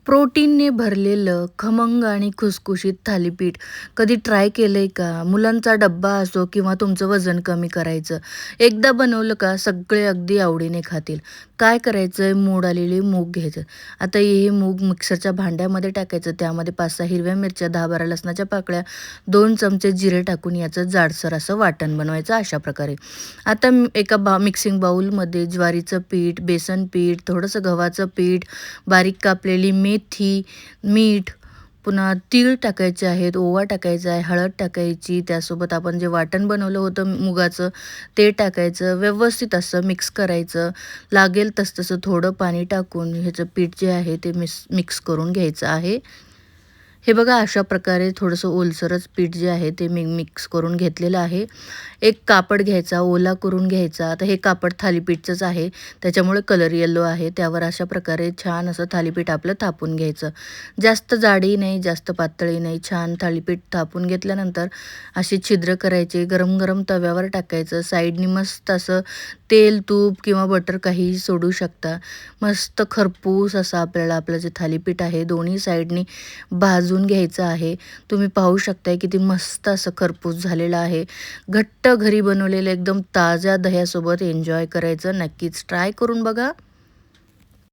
प्रोटीनने भरलेलं खमंग आणि खुसखुशीत थालीपीठ कधी ट्राय केलंय का? मुलांचा डब्बा असो किंवा तुमचं वजन कमी करायचं. एकदा बनवलं का सगळे अगदी आवडीने खातील. काय करायचंय? मोड आलेले मूग घ्यायचं. आता हे मूग मिक्सरच्या भांड्यामध्ये टाकायचं. त्यामध्ये 5-6 हिरव्या मिरच्या, 10-12 लसणाच्या पाकळ्या, 2 चमचे जिरे टाकून याचं जाडसर असं वाटण बनवायचं अशा प्रकारे. आता एका मिक्सिंग बाउलमध्ये ज्वारीचं पीठ, बेसन पीठ, थोडंसं गव्हाचं पीठ, बारीक कापलेली मेथी, मीठ, पुन्हा तीळ टाकायचे आहेत, ओवा टाकायचा आहे, हळद टाकायची, त्यासोबत आपण जे वाटण बनवलं होतं मुगाचं ते टाकायचं. व्यवस्थित असं मिक्स करायचं. लागेल तसं थोडं पाणी टाकून ह्याचं पीठ जे आहे ते मिक्स करून घ्यायचं आहे. हे बघा अशा प्रकारे थोडंसं ओलसरच पीठ जे आहे ते मी मिक्स करून घेतलेलं आहे. एक कापड घ्यायचा, ओला करून घ्यायचा. आता हे कापड थालीपीठचंच आहे, त्याच्यामुळे कलर येलो आहे. त्यावर अशा प्रकारे छान असं थालीपीठ आपलं थापून घ्यायचं. जास्त जाडही नाही, जास्त पातळही नाही. छान थालीपीठ थापून घेतल्यानंतर अशी छिद्र करायची, गरम-गरम तव्यावर टाकायचं. साईडनी मस्त असं तेल, तूप किंवा बटर काहीही सोडू शकता. मस्त खरपूस असं आपल्याला आपलं जे थालीपीठ आहे दोन्ही साईडनी भाजून घ्यायचं आहे. तुम्ही पाहू शकताय किती मस्त असं खरपूस झालेलं आहे. घट्ट घरी बनवलेलं एकदम ताज्या दह्यासोबत एन्जॉय करायचं. नक्कीच ट्राय करून बघा.